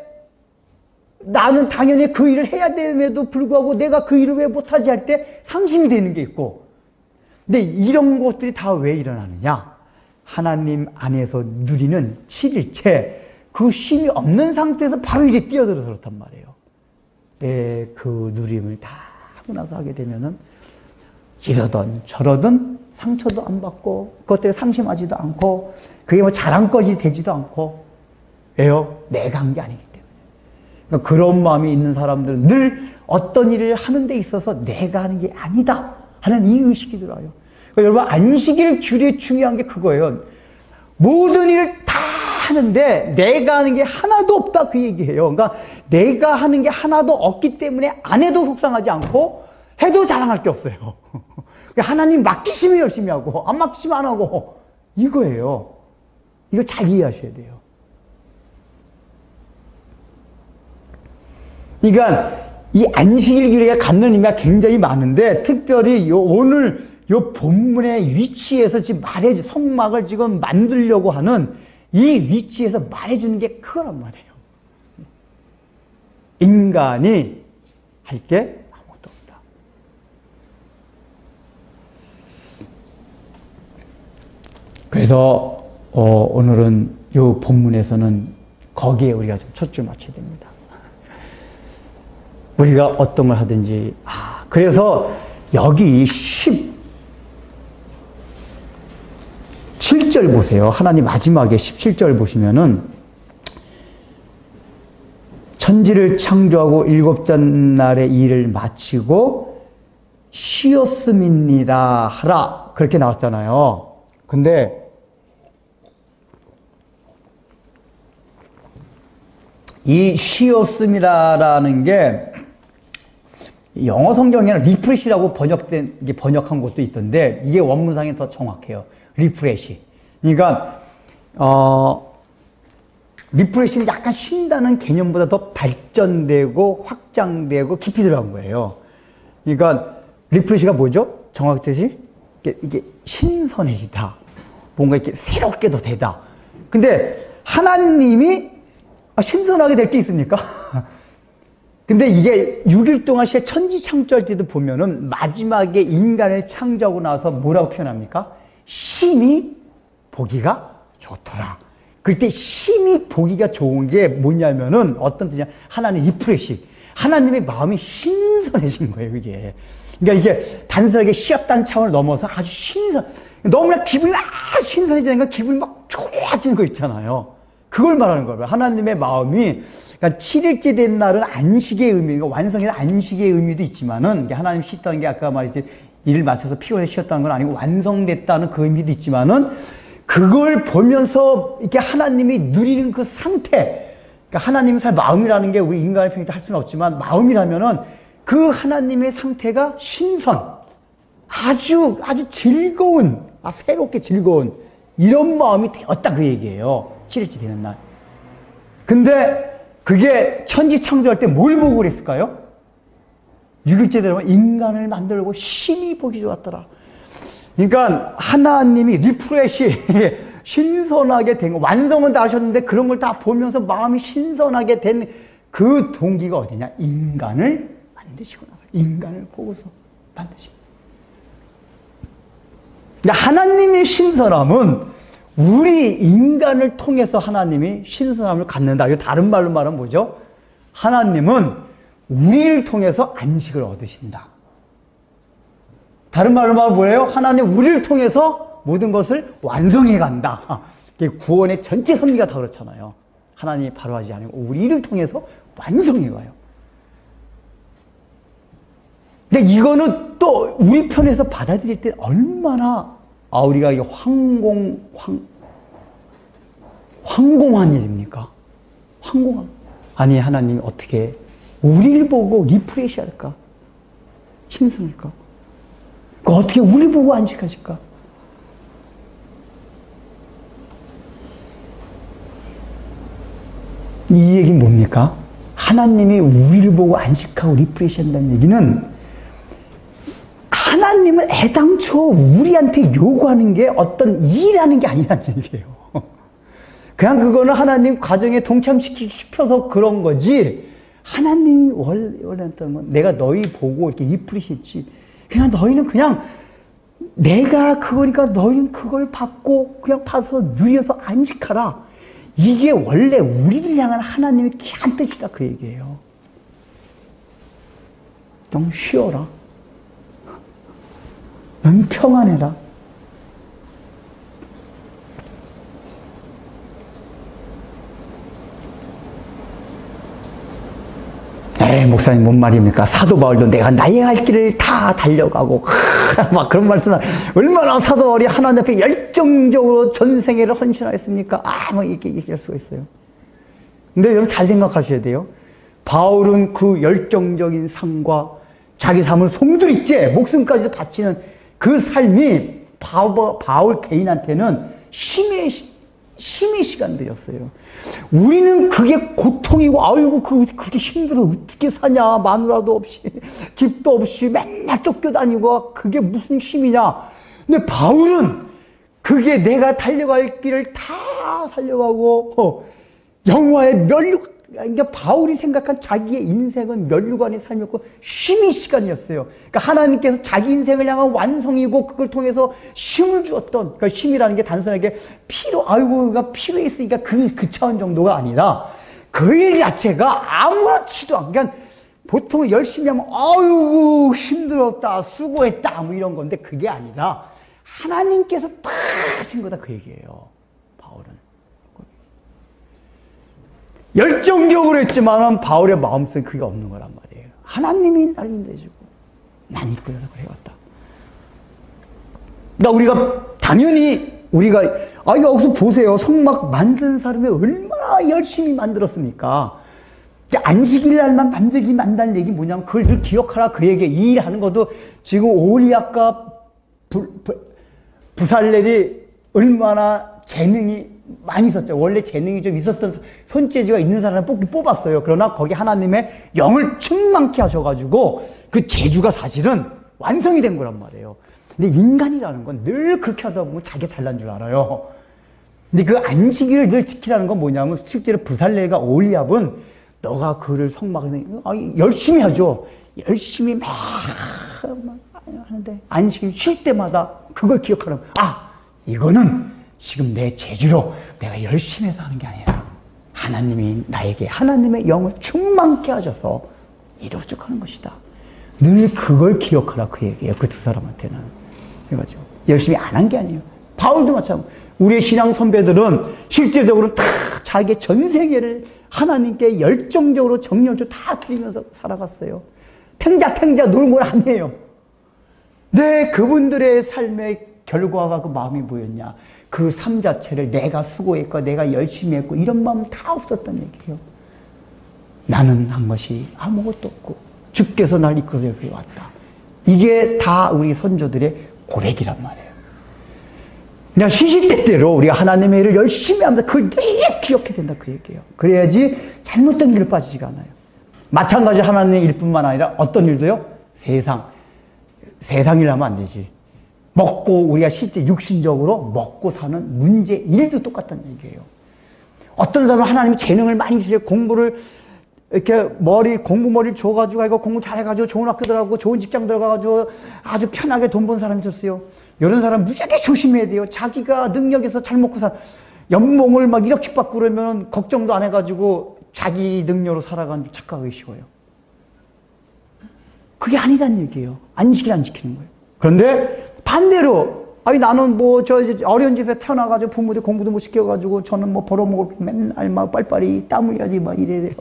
나는 당연히 그 일을 해야 됨에도 불구하고 내가 그 일을 왜 못하지 할 때 상심이 되는 게 있고. 근데 이런 것들이 다 왜 일어나느냐? 하나님 안에서 누리는 7일째 그 쉼이 없는 상태에서 바로 일에 뛰어들어서 그렇단 말이에요. 내 그 누림을 다 하고 나서 하게 되면은 이러던 저러던 상처도 안 받고 그것 때문에 상심하지도 않고 그게 뭐 자랑거리 되지도 않고. 왜요? 내가 한 게 아니기 때문에. 그러니까 그런 마음이 있는 사람들은 늘 어떤 일을 하는 데 있어서 내가 하는 게 아니다 하는 이 의식이 들어요. 그러니까 여러분, 안식일 규례 중요한 게 그거예요. 모든 일을 다 하는데 내가 하는 게 하나도 없다, 그 얘기예요. 그러니까 내가 하는 게 하나도 없기 때문에 안 해도 속상하지 않고 해도 자랑할 게 없어요. 그러니까 하나님 맡기시면 열심히 하고 안 맡기시면 안 하고, 이거예요. 이거 잘 이해하셔야 돼요. 그러니까 이 안식일 규례가 갖는 의미가 굉장히 많은데, 특별히 오늘 요 본문의 위치에서 지금 성막을 지금 만들려고 하는 이 위치에서 말해주는 게 그거란 말이에요. 인간이 할 게 아무것도 없다. 그래서 오늘은 요 본문에서는 거기에 우리가 좀 초점을 맞춰야 됩니다. 우리가 어떤 걸 하든지. 그래서 여기 17절 보세요. 하나님 마지막에 17절 보시면은, 천지를 창조하고 일곱째 날에 일을 마치고 쉬었음이니라 하라, 그렇게 나왔잖아요. 근데 이 쉬었음이라는 게 영어 성경에는 리프레시라고 번역한 것도 있던데, 이게 원문상에 더 정확해요. 리프레시. 그러니까 리프레시는 약간 쉰다는 개념보다 더 발전되고 확장되고 깊이 들어간 거예요. 그러니까 리프레시가 뭐죠? 정확히 뜻이 이게 신선해지다. 뭔가 이렇게 새롭게도 되다. 근데 하나님이 신선하게 될 게 있습니까? 근데 이게 6일 동안 천지 창조할 때도 보면은 마지막에 인간을 창조하고 나서 뭐라고 표현합니까? 심히 보기가 좋더라. 그때 심히 보기가 좋은 게 뭐냐면은 어떤 뜻이냐? 하나님 리프레시. 하나님의 마음이 신선해진 거예요, 이게. 그러니까 이게 단순하게 쉬었다는 차원을 넘어서 아주 너무나 기분이 신선해지니까 기분이 막 좋아지는 거 있잖아요. 그걸 말하는 거예요. 하나님의 마음이, 그러니까 7일째 된 날은 안식의 의미, 그러니까 완성의 안식의 의미도 있지만은, 하나님 쉬었다는 게 아까 말했지, 일을 마쳐서 피곤해 쉬었다는 건 아니고 완성됐다는 그 의미도 있지만은, 그걸 보면서 이렇게 하나님이 누리는 그 상태, 그러니까 하나님의 마음이라는 게 우리 인간의 표현이 할 수는 없지만, 마음이라면은 그 하나님의 상태가 신선, 아주 즐거운, 새롭게 즐거운, 이런 마음이 되었다 그 얘기예요. 7일째 되는 날. 근데 그게 천지 창조할 때 뭘 보고 그랬을까요? 6일째 되면 인간을 만들고 심히 보기 좋았더라. 그러니까 하나님이 리프레시, 신선하게 된 거, 완성은 다 하셨는데 그런 걸 다 보면서 마음이 신선하게 된 그 동기가 어디냐? 인간을 만드시고 나서, 인간을 보고서 만드시고. 하나님의 신선함은 우리 인간을 통해서 하나님이 신선함을 갖는다. 이거 다른 말로 말하면 뭐죠? 하나님은 우리를 통해서 안식을 얻으신다. 다른 말로 말하면 뭐예요? 하나님 우리를 통해서 모든 것을 완성해 간다. 구원의 전체 섭리가 다 그렇잖아요. 하나님이 바로 하지 않고 우리를 통해서 완성해 가요. 근데 이거는 또 우리 편에서 받아들일 때 얼마나 우리가 이게 황공한 일입니까? 아니, 하나님이 어떻게 우리를 보고 리프레시 할까? 신선할까? 어떻게 우리를 보고 안식하실까? 이 얘기는 뭡니까? 하나님이 우리를 보고 안식하고 리프레시 한다는 얘기는 하나님은 애당초 우리한테 요구하는 게 어떤 일이라는 게 아니라는 얘기예요. 그냥 그거는 하나님 과정에 동참시키고 싶어서 그런 거지, 하나님이 원래 했던 건 내가 너희 보고 이렇게 리프레시했지. 그냥 너희는 그냥 내가 그거니까 너희는 그걸 받고 그냥 봐서 누려서 안식하라. 이게 원래 우리를 향한 하나님의 귀한 뜻이다 그 얘기예요. 좀 쉬어라. 넌 평안해라. 목사님 뭔 말입니까? 사도 바울도 내가 나의 할 길을 다 달려가고 막 그런 말씀은 얼마나 사도 바울이 하나님 앞에 열정적으로 전생애를 헌신하였습니까? 막 이렇게 얘기할 수가 있어요. 근데 여러분 잘 생각하셔야 돼요. 바울은 그 열정적인 삶과 자기 삶을 송두리째 목숨까지도 바치는 그 삶이 바울 개인한테는 심의 시간들이었어요. 우리는 그게 고통이고, 아이고, 그렇게 힘들어. 어떻게 사냐. 마누라도 없이, 집도 없이 맨날 쫓겨다니고, 그게 무슨 힘이냐. 근데 바울은 그게 내가 달려갈 길을 다 달려가고, 영화의 면류, 그러니까 바울이 생각한 자기의 인생은 면류관의 삶이었고 쉼의 시간이었어요. 그러니까 하나님께서 자기 인생을 향한 완성이고 그걸 통해서 쉼을 주었던, 그러니까 쉼이라는 게 단순하게 아이고가 필요했으니까 그 차원 정도가 아니라 그 일 자체가 아무렇지도 않게, 그러니까 보통 열심히 하면 아이고 힘들었다, 수고했다 뭐 이런 건데 그게 아니라 하나님께서 다 하신 거다 그 얘기예요. 바울은. 열정적으로 했지만 바울의 마음속에 그게 없는 거란 말이에요. 하나님이 나를 인도해주고 난 이끌어서 그래왔다. 그러니까 우리가 당연히 여기서 보세요. 성막 만드는 사람이 얼마나 열심히 만들었습니까? 안식일 날만 만들지 만다는 얘기 뭐냐면 그걸 늘 기억하라 그 얘기. 이 일하는 것도 지금 오리압과 부살렐이 얼마나 재능이 많이 있었죠. 원래 재능이 좀 있었던 손재주가 있는 사람을 뽑았어요. 그러나 거기 하나님의 영을 충만케 하셔가지고 그 재주가 사실은 완성이 된 거란 말이에요. 근데 인간이라는 건 늘 그렇게 하다 보면 자기가 잘난 줄 알아요. 근데 그 안식일을 늘 지키라는 건 뭐냐면 실제로 브살렐과 오홀리압은 너가 그를 성막에서 열심히 하죠. 열심히 막 하는데 안식일 쉴 때마다 그걸 기억하라고. 이거는 지금 내 재주로 내가 열심히 해서 하는 게 아니라 하나님이 나에게 하나님의 영을 충만케 하셔서 이루어져 가는 것이다. 늘 그걸 기억하라 그 얘기예요. 그 두 사람한테는. 그래가지고 열심히 안 한 게 아니에요. 바울도 마찬가지고 우리의 신앙 선배들은 실제적으로 다 자기의 전 세계를 하나님께 열정적으로 정열적으로 다 드리면서 살아갔어요. 탱자 놀고 안 해요. 네, 그분들의 삶의 결과가 그 마음이 뭐였냐. 그 삶 자체를 내가 수고했고 내가 열심히 했고 이런 마음 다 없었던 얘기예요. 나는 한 것이 아무것도 없고 주께서 날 이끌어서 여기 왔다. 이게 다 우리 선조들의 고백이란 말이에요. 그냥 시시때때로 우리가 하나님의 일을 열심히 하면서 그걸 늘 기억해야 된다 그 얘기예요. 그래야지 잘못된 길을 빠지지가 않아요. 마찬가지 하나님의 일뿐만 아니라 어떤 일도요? 세상 일 하면 안 되지. 먹고 우리가 실제 육신적으로 먹고 사는 문제 일도 똑같다는 얘기예요. 어떤 사람은 하나님이 재능을 많이 주세요. 공부를 이렇게 공부 머리를 줘가지고 이거 공부 잘해가지고 좋은 학교 들어가고 좋은 직장 들어가가지고 아주 편하게 돈 번 사람이 있었어요. 이런 사람 무지하게 조심해야 돼요. 자기가 능력에서 잘 먹고 연봉을 막 1억씩 받고 그러면 걱정도 안 해가지고 자기 능력으로 살아가는 착각하기 쉬워요. 그게 아니란 얘기예요. 안식일 안 지키는 거예요. 그런데 반대로 나는 어려운 집에 태어나가지고 부모들 공부도 못 시켜가지고 저는 벌어먹을 맨날 빨리빨리 땀 흘려야지 이래야 돼요.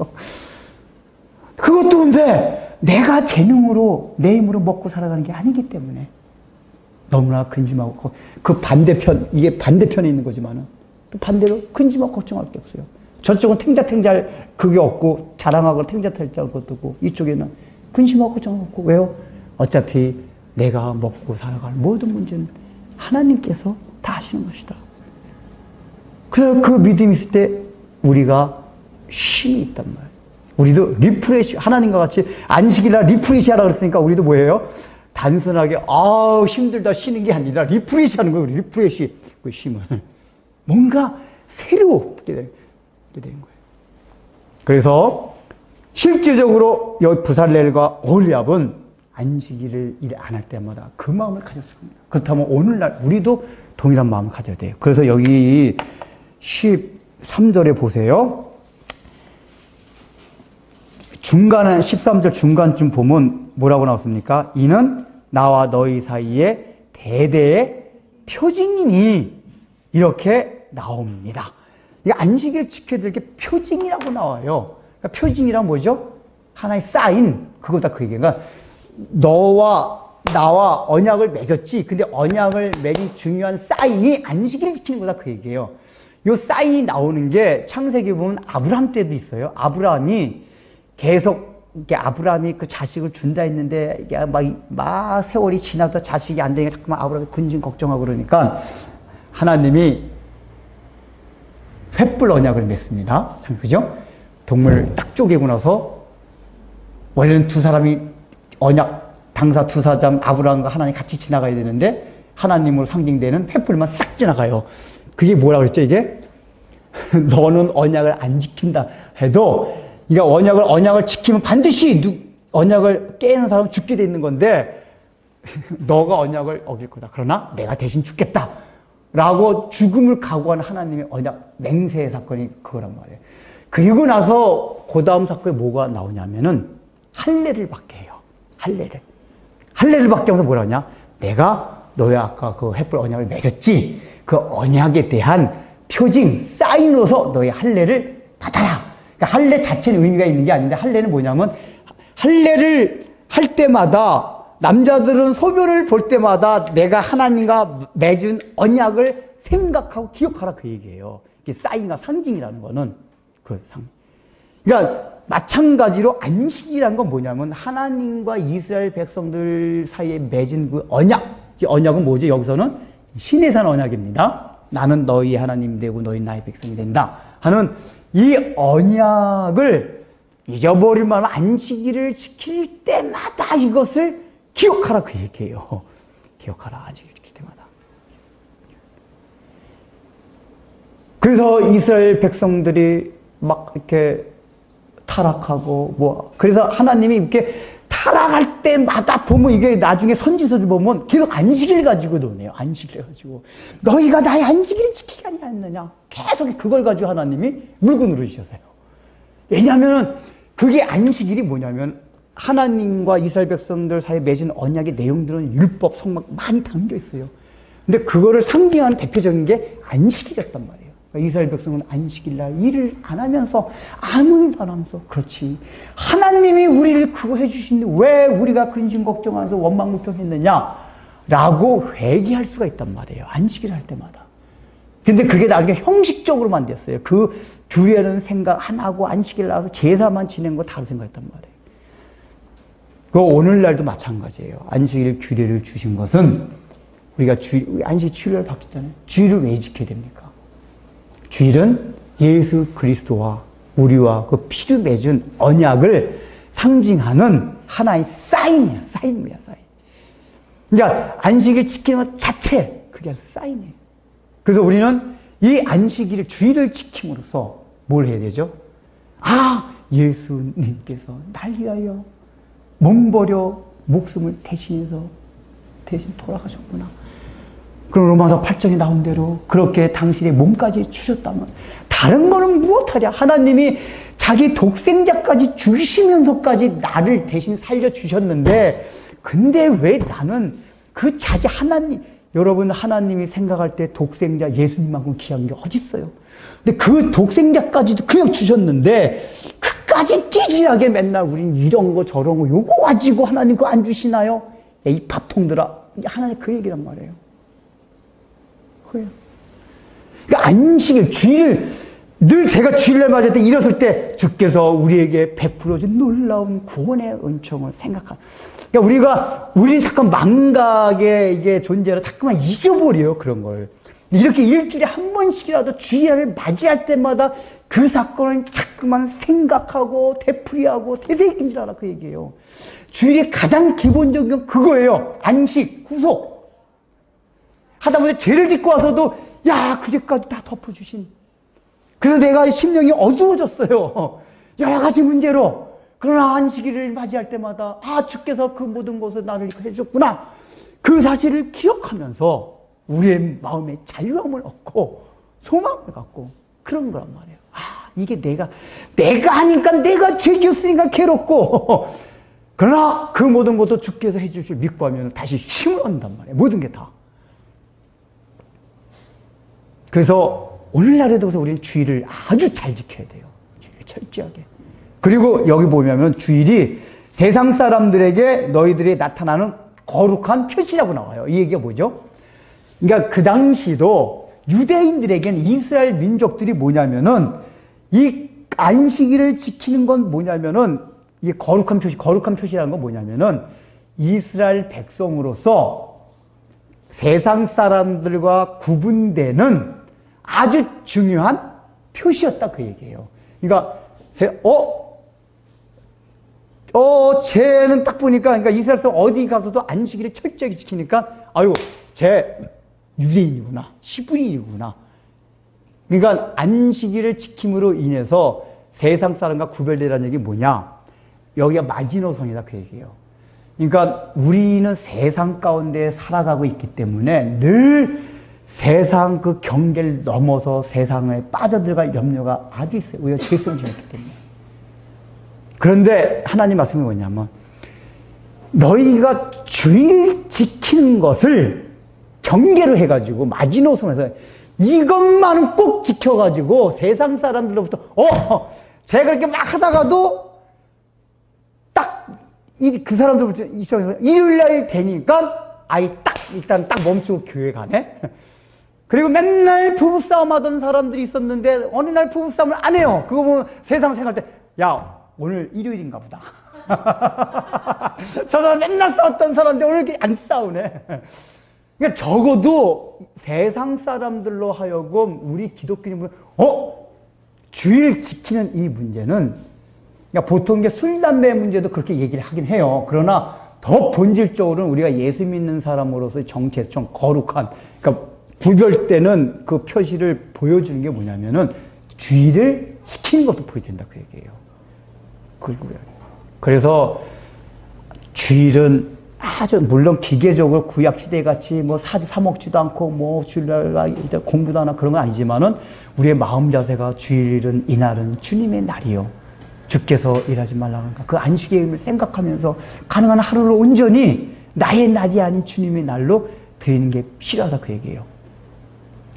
그것도 근데 내가 재능으로 내 힘으로 먹고 살아가는 게 아니기 때문에 너무나 근심하고 그 반대편, 이게 반대편에 있는 거지만은 또 반대로 근심하고 걱정할 게 없어요. 저쪽은 탱자탱잘 그게 없고 자랑하고 탱자탱잘 것도 없고 이쪽에는 근심하고 걱정 없고 왜요? 어차피 내가 먹고 살아갈 모든 문제는 하나님께서 다 하시는 것이다. 그래서 그 믿음이 있을 때 우리가 쉼이 있단 말이에요. 우리도 리프레시, 하나님과 같이 안식일날 리프레시 하라 그랬으니까 우리도 뭐예요? 단순하게 힘들다 쉬는 게 아니라 리프레시 하는 거예요. 리프레시. 그 쉼은 뭔가 새롭게 되는 거예요. 그래서 실질적으로 여기 브살렐과 오홀리압은 안식일을 일 안 할 때마다 그 마음을 가졌습니다. 그렇다면 오늘날 우리도 동일한 마음을 가져야 돼요. 그래서 여기 13절에 보세요. 중간에 13절 중간쯤 보면 뭐라고 나왔습니까? 이는 나와 너희 사이에 대대의 표징이니 이렇게 나옵니다. 이 안식일을 지켜야 될 게 표징이라고 나와요. 그러니까 표징이란 뭐죠? 하나의 사인, 그거다 그 얘기예요. 그러니까 너와 나와 언약을 맺었지. 근데 언약을 맺은 중요한 사인이 안식일을 지키는 거다 그 얘기예요. 이 사인이 나오는 게 창세기 보면 아브라함 때도 있어요. 아브라함이 계속 이렇게 아브라함이 그 자식을 준다 했는데 이게 막 세월이 지나다 자식이 안 되니까 자꾸만 아브라함이 근심 걱정하고 그러니까 하나님이 횃불 언약을 맺습니다. 참 그죠? 동물 딱 쪼개고 나서 원래는 두 사람이 언약 당사 두 사람 아브라함과 하나님 같이 지나가야 되는데 하나님으로 상징되는 횃불만 싹 지나가요. 그게 뭐라 그랬죠 이게? 너는 언약을 안 지킨다 해도 그러니까 언약을 지키면 반드시 언약을 깨는 사람은 죽게 돼 있는 건데 너가 언약을 어길 거다. 그러나 내가 대신 죽겠다. 라고 죽음을 각오한 하나님의 언약 맹세의 사건이 그거란 말이에요. 그리고 나서 그 다음 사건에 뭐가 나오냐면은 할례를 받게 해요. 할례를 받게 하면서 뭐라 하냐? 내가 너의 아까 그 횃불 언약을 맺었지. 그 언약에 대한 표징, 사인으로서 너의 할례를 받아라. 그러니까 할례 자체는 의미가 있는 게 아닌데 할례는 뭐냐면 할례를 할 때마다 남자들은 소변을 볼 때마다 내가 하나님과 맺은 언약을 생각하고 기억하라 그 얘기예요. 이게 사인과 상징이라는 거는 그 그러니까 마찬가지로 안식이라는 건 뭐냐면 하나님과 이스라엘 백성들 사이에 맺은 그 언약. 언약은 뭐지? 여기서는 시내산 언약입니다. 나는 너희 하나님 되고 너희 나의 백성이 된다 하는 이 언약을 잊어버릴 만한 안식일을 지킬 때마다 이것을 기억하라 그 얘기예요. 기억하라 안식일 지킬 때마다. 그래서 이스라엘 백성들이 막 이렇게 타락하고 뭐 그래서 하나님이 이렇게 타락할 때마다 보면 이게 나중에 선지서를 보면 계속 안식일 가지고 노네요. 안식일 가지고 너희가 나의 안식일을 지키지 않느냐 계속 그걸 가지고 하나님이 물고 늘으셔서요. 왜냐하면 그게 안식일이 뭐냐면 하나님과 이스라엘 백성들 사이에 맺은 언약의 내용들은 율법, 성막 많이 담겨 있어요. 근데 그거를 상징하는 대표적인 게 안식일이었단 말이에요. 그러니까 이스라엘 백성은 안식일날 일을 안 하면서 아무 일도 안 하면서 그렇지 하나님이 우리를 그거 해주시는데 왜 우리가 근심 걱정하면서 원망불평했느냐 라고 회개할 수가 있단 말이에요. 안식일 할 때마다. 근데 그게 나중에 형식적으로만 됐어요. 그 주일에는 생각 안 하고 안식일 나와서 제사만 지낸 거 다른 생각했단 말이에요. 그 오늘날도 마찬가지예요. 안식일 규례를 주신 것은 우리가 안식 주일을 바뀌잖아요. 주일을 왜 지켜야 됩니까? 주일은 예수 그리스도와 우리와 그 피로 맺은 언약을 상징하는 하나의 사인이에요. 사인이야, 사인. 그러니까 안식일 지키는 것 자체 그게 사인이에요. 그래서 우리는 이 안식일을 주일을 지킴으로써 뭘 해야 되죠? 아, 예수님께서 날 위하여 몸버려 목숨을 대신 돌아가셨구나. 그럼 로마서 8장에 나온 대로 그렇게 당신의 몸까지 주셨다면 다른 거는 무엇하랴? 하나님이 자기 독생자까지 주시면서까지 나를 대신 살려주셨는데 근데 왜 나는 그 자지 하나님 여러분 하나님이 생각할 때 독생자 예수님만큼 귀한 게 어디 있어요? 근데 그 독생자까지도 그냥 주셨는데 그까지 찌질하게 맨날 우린 이런 거 저런 거 요거 가지고 하나님 그거 안 주시나요? 야, 이 밥통들아 하나님 그 얘기란 말이에요. 그래요. 그러니까 안식일 주일을 늘 제가 주일날 맞을 때 일었을 때 주께서 우리에게 베풀어준 놀라운 구원의 은총을 생각하는 그러니까 우리는 잠깐 망각의 이게 존재라 자꾸만 잊어버려요, 그런 걸. 이렇게 일주일에 한 번씩이라도 주일을 맞이할 때마다 그 사건을 자꾸만 생각하고 되풀이하고 되새김질하라 그 얘기예요. 주일의 가장 기본적인 건 그거예요. 안식, 구속. 하다못해 죄를 짓고 와서도 야, 그 죄까지 다 덮어주신. 그래서 내가 심령이 어두워졌어요. 여러 가지 문제로. 그러나 안식일을 맞이할 때마다 아 주께서 그 모든 것을 나를 해주셨구나 그 사실을 기억하면서 우리의 마음에 자유함을 얻고 소망을 갖고 그런 거란 말이에요. 아 이게 내가 하니까 내가 죄 지었으니까 괴롭고 그러나 그 모든 것도 주께서 해주실 믿고 하면 다시 힘을 얻는단 말이에요. 모든 게 다. 그래서 오늘날에도 우리는 주일을 아주 잘 지켜야 돼요. 주일을 철저하게. 그리고 여기 보면 주일이 세상 사람들에게 너희들이 나타나는 거룩한 표시라고 나와요. 이 얘기가 뭐죠? 그러니까 그 당시도 유대인들에게는 이스라엘 민족들이 뭐냐면은 이 안식일을 지키는 건 뭐냐면은 이 거룩한 표시라는 건 뭐냐면은 이스라엘 백성으로서 세상 사람들과 구분되는 아주 중요한 표시였다 그 얘기예요. 그러니까 쟤는 딱 보니까, 그러니까 이스라엘 사람 어디 가서도 안식일을 철저하게 지키니까, 아유, 쟤 유대인이구나. 히브리인이구나. 그러니까 안식일을 지킴으로 인해서 세상 사람과 구별되라는 얘기 뭐냐? 여기가 마지노선이다 그 얘기예요. 그러니까 우리는 세상 가운데 살아가고 있기 때문에 늘 세상 그 경계를 넘어서 세상에 빠져들어갈 염려가 아주 있어요. 우리가 죄성을 지녔기 때문에. 그런데 하나님 말씀이 뭐냐면 너희가 주일 지키는 것을 경계로 해가지고 마지노선에서 이것만은 꼭 지켜가지고 세상 사람들로부터 제가 그렇게 막 하다가도 딱 그 사람들부터 일요일날 되니까 일단 딱 멈추고 교회 가네. 그리고 맨날 부부싸움 하던 사람들이 있었는데 어느 날 부부싸움을 안 해요. 그거 보면 세상 생각할 때 야 오늘 일요일인가 보다. 저 사람 맨날 싸웠던 사람인데 오늘 이렇게 안 싸우네. 그러니까 적어도 세상 사람들로 하여금 우리 기독교인은 주일 지키는 이 문제는, 그러니까 보통 이게 술, 담배 문제도 그렇게 얘기를 하긴 해요. 그러나 더 본질적으로는 우리가 예수 믿는 사람으로서의 정체에서 좀 거룩한, 그러니까 구별되는 그 표시를 보여주는 게 뭐냐면은 주일을 지키는 것도 보여야 된다, 그 얘기예요. 그래서 주일은 아주, 물론 기계적으로 구약시대 같이 뭐 사먹지도 않고 뭐 주일날 공부도 하나 그런 건 아니지만은 우리의 마음 자세가 주일은 이날은 주님의 날이요. 주께서 일하지 말라니까 그 안식의 의미를 생각하면서 가능한 하루를 온전히 나의 날이 아닌 주님의 날로 드리는 게 필요하다, 그 얘기예요.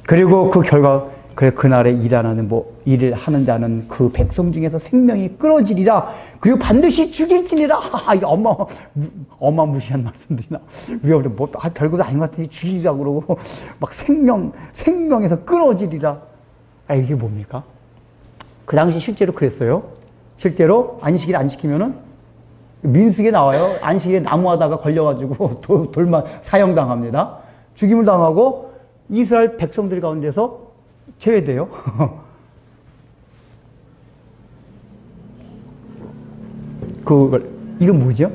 그리고 그 결과, 그래, 그날에 일을 하는 자는 그 백성 중에서 생명이 끊어지리라. 그리고 반드시 죽일지니라. 어마무시한 말씀들이나. 우리가 별것도 아닌 것 같으니 죽이자 그러고, 막 생명에서 끊어지리라. 이게 뭡니까? 그 당시 실제로 그랬어요. 실제로 안식일 안 지키면은, 민수기에 나와요. 안식일에 나무하다가 걸려가지고 돌만 사형당합니다. 죽임을 당하고 이스라엘 백성들 가운데서 제외돼요. 이건 뭐죠?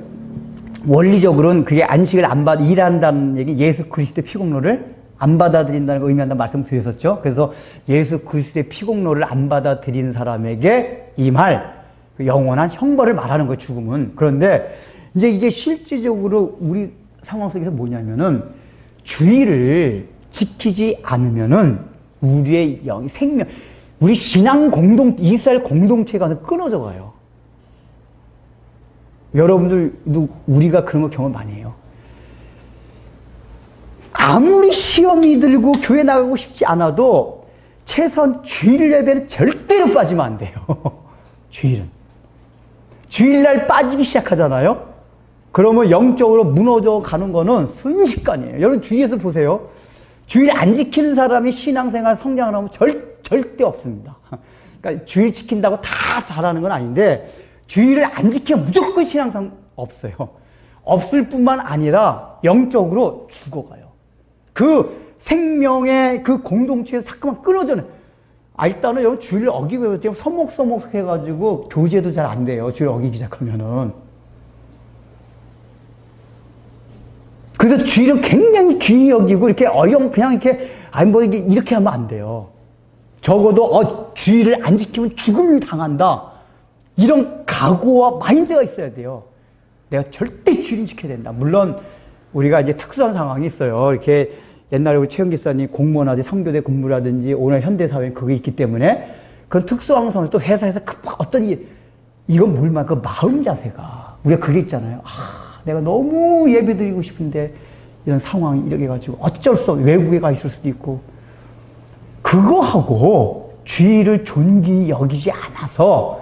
원리적으로는 그게 안식을 일한다는 얘기, 예수 그리스도의 피공로를 안 받아들인다는 걸 의미한다는 말씀을 드렸었죠. 그래서 예수 그리스도의 피공로를 안 받아들이는 사람에게 임할 영원한 형벌을 말하는 거예요, 죽음은. 그런데 이제 이게 실질적으로 우리 상황 속에서 뭐냐면은 주의를 지키지 않으면은 우리의 생명, 우리 신앙 이스라엘 공동체가 끊어져 가요. 여러분들도 우리가 그런 거 경험 많이 해요. 아무리 시험이 들고 교회 나가고 싶지 않아도 최소한 주일 예배는 절대로 빠지면 안 돼요. 주일은. 주일날 빠지기 시작하잖아요. 그러면 영적으로 무너져 가는 거는 순식간이에요. 여러분 주위에서 보세요. 주일 안 지키는 사람이 신앙생활 성장을 하면 절대 없습니다. 그러니까 주일 지킨다고 다 잘하는 건 아닌데 주일을 안 지키면 무조건 신앙상 없어요. 없을 뿐만 아니라 영적으로 죽어가요. 그 생명의 그 공동체에서 자꾸만 끊어져요. 일단은 여러분 주일을 어기고 서먹서먹 해가지고 교제도 잘 안 돼요. 주일 어기기 시작하면은. 그래서 주일은 굉장히 귀히 여기고 이렇게 그냥 이렇게 이렇게 하면 안 돼요. 적어도 주일을 안 지키면 죽음을 당한다. 이런 각오와 마인드가 있어야 돼요. 내가 절대 주일을 지켜야 된다. 물론 우리가 이제 특수한 상황이 있어요. 이렇게 옛날에 우리 최영 기사님 공무원하지 3교대 공부라든지 오늘 현대사회에 그게 있기 때문에 그런 특수한 상황에서 또 회사에서 이건 뭘 말까? 그 마음 자세가. 우리가 그게 있잖아요. 내가 너무 예배 드리고 싶은데 이런 상황이 이렇게 가지고 어쩔 수 없이 외국에 가 있을 수도 있고 그거하고 주의를 존귀히 여기지 않아서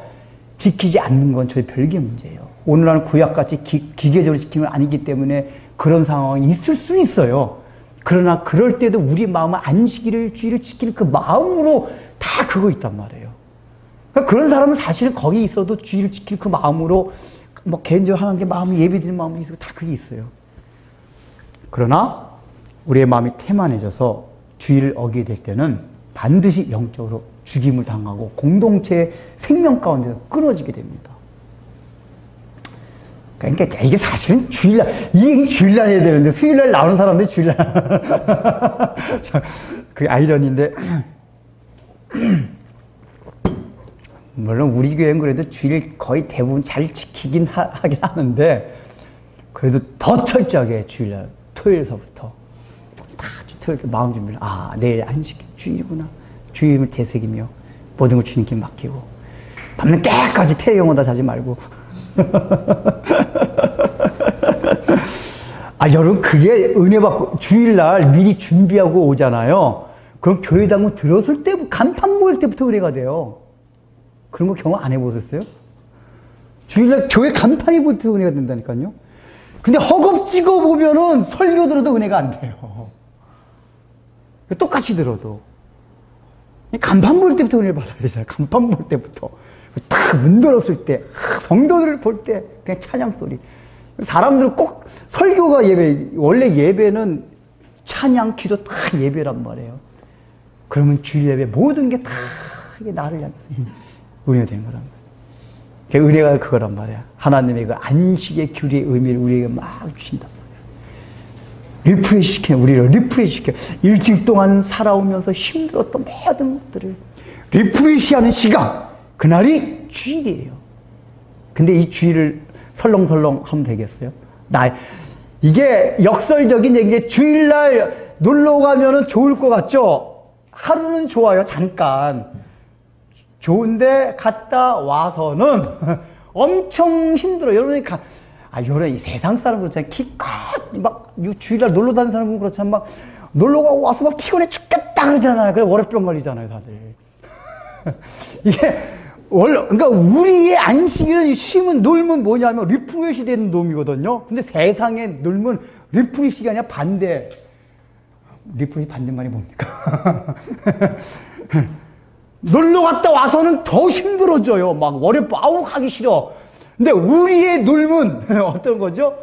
지키지 않는 건 저희 별개의 문제예요. 오늘날은 구약같이 기계적으로 지키는 건 아니기 때문에 그런 상황이 있을 수 있어요. 그러나 그럴 때도 우리 마음은 안식일을 주의를 지키는 그 마음으로 다 그거 있단 말이에요. 그러니까 그런 사람은 사실은 거기 있어도 주의를 지킬 그 마음으로 개인적으로 하는 게 마음이 예배드리는 마음이 있고 다 그게 있어요. 그러나 우리의 마음이 태만해져서 주의를 어기게 될 때는 반드시 영적으로 죽임을 당하고 공동체의 생명 가운데서 끊어지게 됩니다. 그러니까 이게 사실은 이게 주일날 해야 되는데 수요일날 나오는 사람들이 주일날 그게 아이러니인데 물론 우리 교회는 그래도 주일 거의 대부분 잘 지키긴 하긴 하는데 그래도 더 철저하게 주일날 토요일서부터 다 토요일부터 마음 준비를 내일 안식 주일이구나 주님을 되새기며 모든 걸 주님께 맡기고 밤낮 깨까지 태영하다 자지 말고 여러분 그게 은혜 받고 주일날 미리 준비하고 오잖아요. 그럼 교회 당문 들었을 때 간판 보일 때부터 은혜가 돼요. 그런 거 경험 안 해보셨어요? 주일날 교회 간판이 보일 때 은혜가 된다니까요. 근데 허겁지겁 보면은 설교 들어도 은혜가 안 돼요. 똑같이 들어도 간판 볼 때부터 은혜를 받아야 되잖아요. 간판 볼 때부터 딱 문 들었을 때 성도들을 볼 때 그냥 찬양 소리. 사람들은 꼭 설교가 원래 예배는 찬양, 기도 다 예배란 말이에요. 그러면 주일 예배 모든 게 다 나를 향해서 은혜가 되는 거란 말이에요. 그 은혜가 그거란 말이야. 하나님의 그 안식의 규례의 의미를 우리에게 막 주신단 말이야. 리프레시 시켜, 우리를 리프레시 시켜. 일주일 동안 살아오면서 힘들었던 모든 것들을 리프레시하는 시간, 그날이 주일이에요. 근데 이 주일을 설렁설렁 하면 되겠어요? 이게 역설적인 얘기인데, 주일날 놀러 가면은 좋을 것 같죠? 하루는 좋아요, 잠깐. 좋은데 갔다 와서는 엄청 힘들어요. 여러분이 여러분, 이 세상 사람들 그렇잖아요. 막, 주일날 놀러 다니는 사람은 그렇잖아요. 막, 놀러 가고 와서 막 피곤해 죽겠다 그러잖아요. 그래, 월요병 걸리잖아요, 다들. 이게, 그러니까 우리의 안식일은, 쉼은, 놀면 뭐냐면 리프레시 되는 놈이거든요. 근데 세상에 놀면 리프레시가 아니라 반대. 리프레시 반대말이 뭡니까? 놀러 갔다 와서는 더 힘들어져요. 막 월요병, 아우, 가기 싫어. 근데 우리의 놀면 어떤 거죠?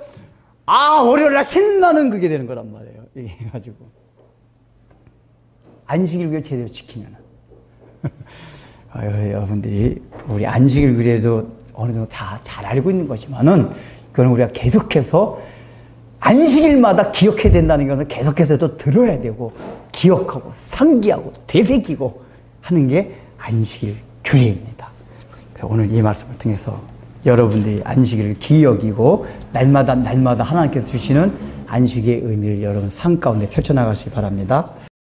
월요일날 신나는 그게 되는 거란 말이에요. 이게 가지고. 안식일을 제대로 지키면. 여러분들이 우리 안식일 그래도 어느 정도 다 잘 알고 있는 거지만은, 그건 우리가 계속해서 안식일마다 기억해야 된다는 것은 계속해서 또 들어야 되고, 기억하고, 상기하고, 되새기고 하는 게 안식일 규례입니다. 오늘 이 말씀을 통해서 여러분들이 안식일을 기히 여기고 날마다 하나님께서 주시는 안식의 의미를 여러분 삶 가운데 펼쳐나가시기 바랍니다.